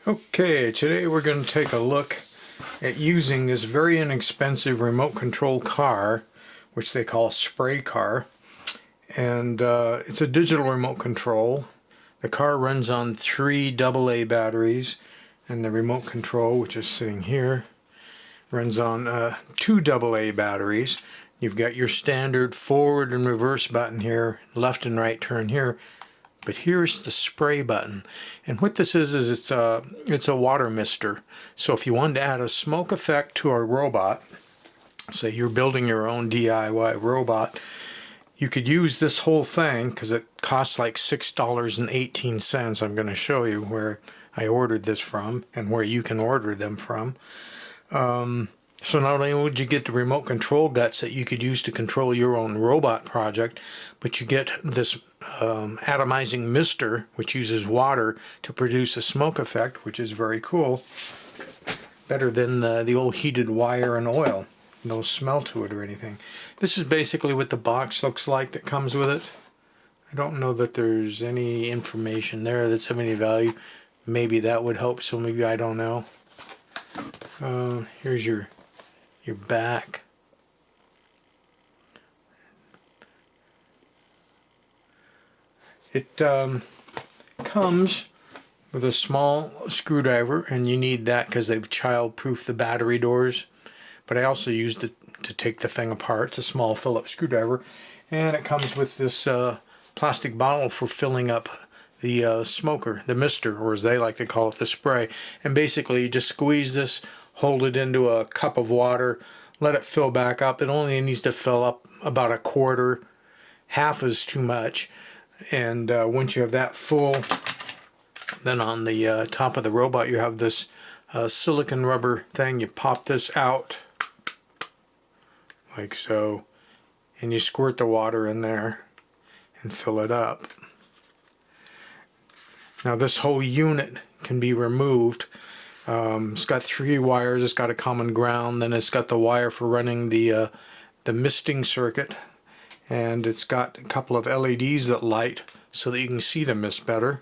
Okay, today we're going to take a look at using this very inexpensive remote control car, which they call spray car. And it's a digital remote control. The car runs on 3 AA batteries, and the remote control, which is sitting here, runs on 2 AA batteries. You've got your standard forward and reverse button here, left and right turn here. But here's the spray button, and what this is it's a water mister. So if you wanted to add a smoke effect to a robot, say you're building your own DIY robot, you could use this whole thing because it costs like $6.18. I'm going to show you where I ordered this from and where you can order them from. So not only would you get the remote control guts that you could use to control your own robot project, but you get this atomizing mister, which uses water to produce a smoke effect, which is very cool. Better than the old heated wire and oil. No smell to it or anything. This is basically what the box looks like that comes with it. I don't know that there's any information there that's of any value. Maybe that would help some of you, I don't know. Here's your back. It comes with a small screwdriver, and you need that because they've child-proofed the battery doors. But I also used it to take the thing apart. It's a small Phillips screwdriver, and it comes with this plastic bottle for filling up the smoker, the mister, or as they like to call it, the spray. And basically, you just squeeze this, hold it into a cup of water, let it fill back up. It only needs to fill up about a quarter. Half is too much. And once you have that full, then on the top of the robot you have this silicone rubber thing. You pop this out like so, and you squirt the water in there and fill it up. Now this whole unit can be removed. It's got 3 wires. It's got a common ground, then it's got the wire for running the misting circuit, and it's got a couple of LEDs that light so that you can see the mist better.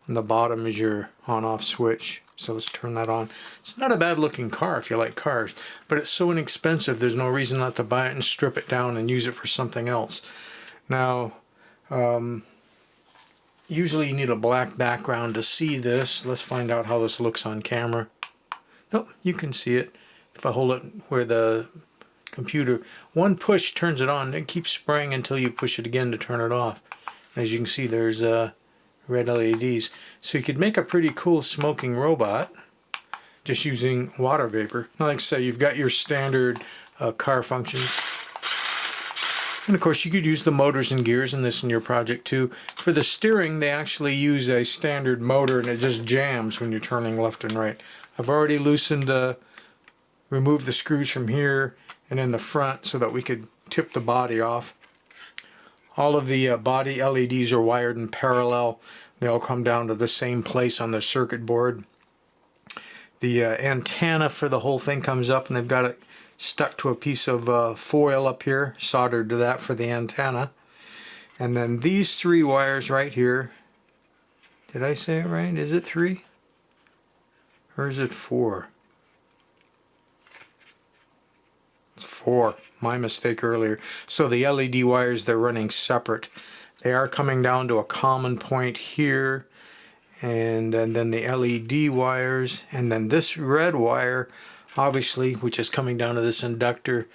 And the bottom is your on-off switch. So let's turn that on. It's not a bad looking car if you like cars, but it's so inexpensive there's no reason not to buy it and strip it down and use it for something else. Now, usually you need a black background to see this. Let's find out how this looks on camera. Nope, you can see it. If I hold it where the computer, one push turns it on. It keeps spraying until you push it again to turn it off. As you can see, there's red LEDs. So you could make a pretty cool smoking robot just using water vapor. Now, like I say, you've got your standard car functions. And of course you could use the motors and gears in this in your project too. For the steering, they actually use a standard motor, and it just jams when you're turning left and right. I've already loosened, removed the screws from here and in the front so that we could tip the body off. All of the body LEDs are wired in parallel. They all come down to the same place on the circuit board. The antenna for the whole thing comes up, and they've got it stuck to a piece of foil up here, soldered to that for the antenna. And then these 3 wires right here, did I say it right? Is it 3? Or is it 4? It's 4. My mistake earlier. So the LED wires, they're running separate. They are coming down to a common point here. And then the LED wires, and then this red wire, obviously, which is coming down to this inductor.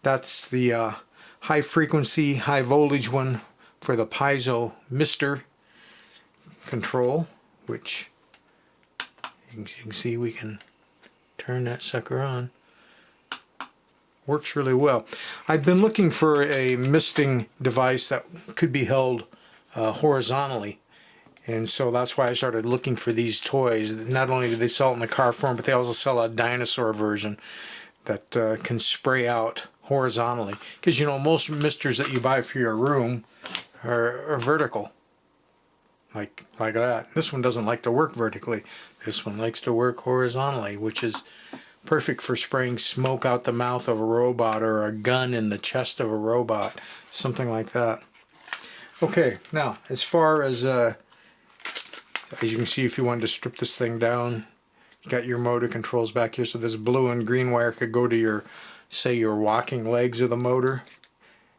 That's the high frequency, high voltage one for the piezo mister control, which you can see we can turn that sucker on. Works really well. I've been looking for a misting device that could be held horizontally. And so that's why I started looking for these toys. Not only do they sell it in the car form, but they also sell a dinosaur version that can spray out horizontally. Because, you know, most misters that you buy for your room are vertical. Like that. This one doesn't like to work vertically. This one likes to work horizontally, which is perfect for spraying smoke out the mouth of a robot, or a gun in the chest of a robot. Something like that. Okay, now, as far as you can see, if you wanted to strip this thing down, You got your motor controls back here, so this blue and green wire could go to your, say, your walking legs of the motor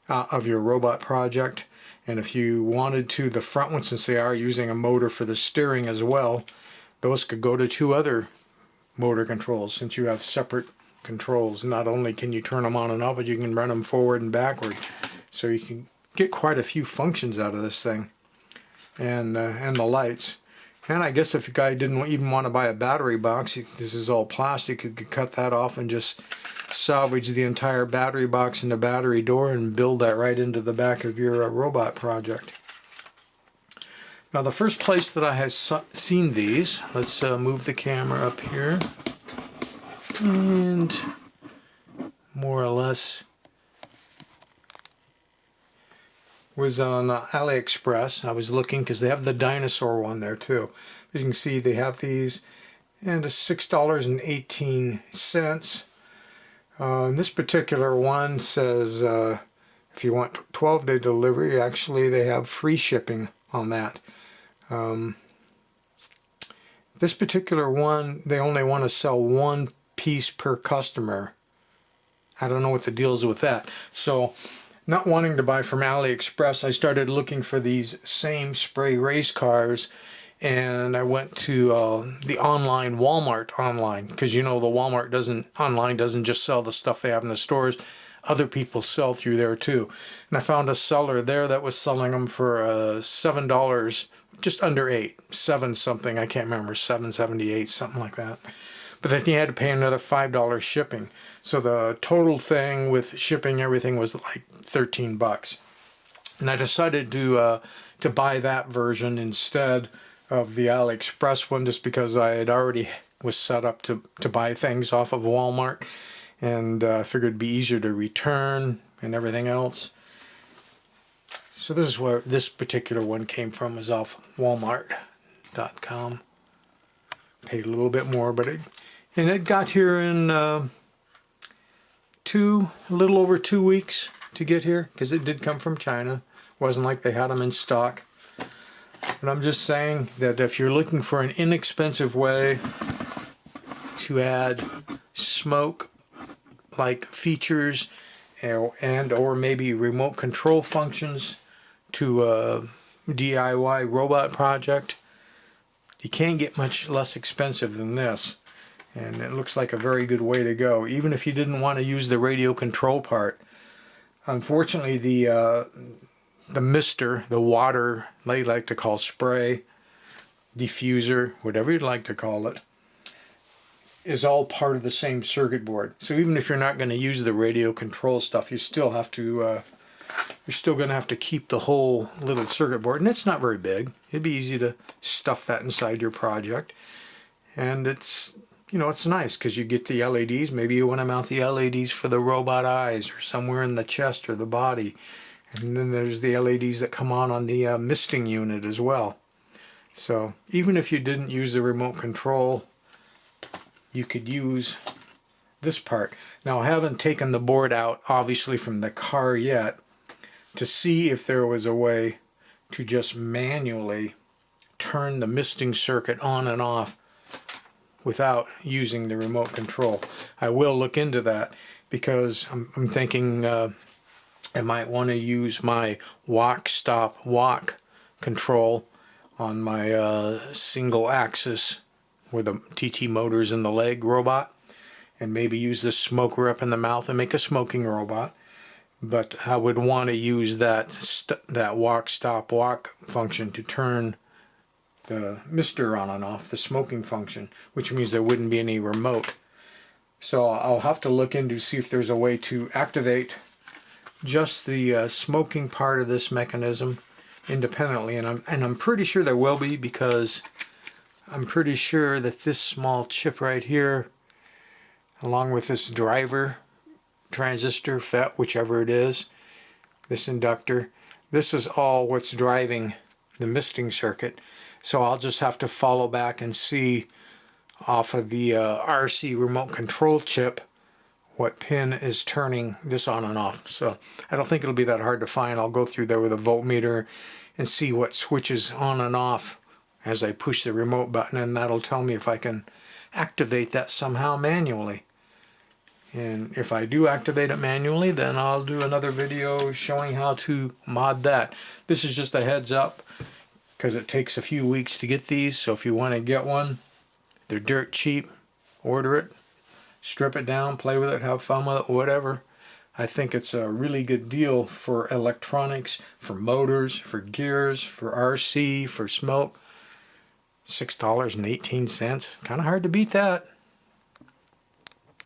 of your robot project. And if you wanted to, the front ones, since they are using a motor for the steering as well, those could go to two other motor controls, since you have separate controls. Not only can you turn them on and off, but you can run them forward and backward. So you can get quite a few functions out of this thing. And the lights. And I guess if a guy didn't even want to buy a battery box, this is all plastic, you could cut that off and just salvage the entire battery box and the battery door and build that right into the back of your robot project. Now the first place that I have seen these, let's move the camera up here, and more or less was on Aliexpress. I was looking because they have the dinosaur one there too. As you can see, they have these, and it's $6.18. This particular one says if you want 12-day delivery, actually they have free shipping on that. This particular one, they only want to sell one piece per customer. I don't know what the deal is with that. So, not wanting to buy from Aliexpress, I started looking for these same spray race cars, and I went to the online Walmart online, because you know the Walmart online doesn't just sell the stuff they have in the stores. Other people sell through there too. And I found a seller there that was selling them for $7, just under $8, 7 something, I can't remember, $7.78, something like that. But then you had to pay another $5 shipping. So the total thing with shipping everything was like 13 bucks. And I decided to buy that version instead of the AliExpress one, just because I had already was set up to buy things off of Walmart, and I figured it'd be easier to return and everything else. So this is where this particular one came from, is off Walmart.com. Paid a little bit more, but it got here in a little over 2 weeks to get here, because it did come from China. Wasn't like they had them in stock. But I'm just saying that if you're looking for an inexpensive way to add smoke like features and or maybe remote control functions to a DIY robot project, you can't get much less expensive than this. And it looks like a very good way to go, even if you didn't want to use the radio control part. Unfortunately, the mister, the water, they like to call spray, diffuser, whatever you'd like to call it, is all part of the same circuit board. So even if you're not going to use the radio control stuff, you still have to, you're still going to have to keep the whole little circuit board. And it's not very big. It'd be easy to stuff that inside your project. And it's, you know, it's nice because you get the LEDs. Maybe you want to mount the LEDs for the robot eyes or somewhere in the chest or the body. And then there's the LEDs that come on the misting unit as well. So even if you didn't use the remote control, you could use this part. Now I haven't taken the board out, obviously, from the car yet to see if there was a way to just manually turn the misting circuit on and off without using the remote control. I will look into that, because I'm thinking I might want to use my walk, stop, walk control on my single axis with the TT motors in the leg robot, and maybe use the smoker up in the mouth and make a smoking robot. But I would want to use that walk, stop, walk function to turn the mister on and off, the smoking function, which means there wouldn't be any remote. So I'll have to look into see if there's a way to activate just the smoking part of this mechanism independently, and I'm pretty sure there will be, because I'm pretty sure that this small chip right here, along with this driver transistor, FET, whichever it is, this inductor, this is all what's driving the misting circuit. So I'll just have to follow back and see off of the RC remote control chip what pin is turning this on and off. So I don't think it'll be that hard to find. I'll go through there with a voltmeter and see what switches on and off as I push the remote button, and that'll tell me if I can activate that somehow manually. And if I do activate it manually, then I'll do another video showing how to mod that. This is just a heads up because it takes a few weeks to get these. So if you want to get one, they're dirt cheap. Order it, strip it down, play with it, have fun with it, whatever. I think it's a really good deal for electronics, for motors, for gears, for RC, for smoke. $6.18. Kind of hard to beat that.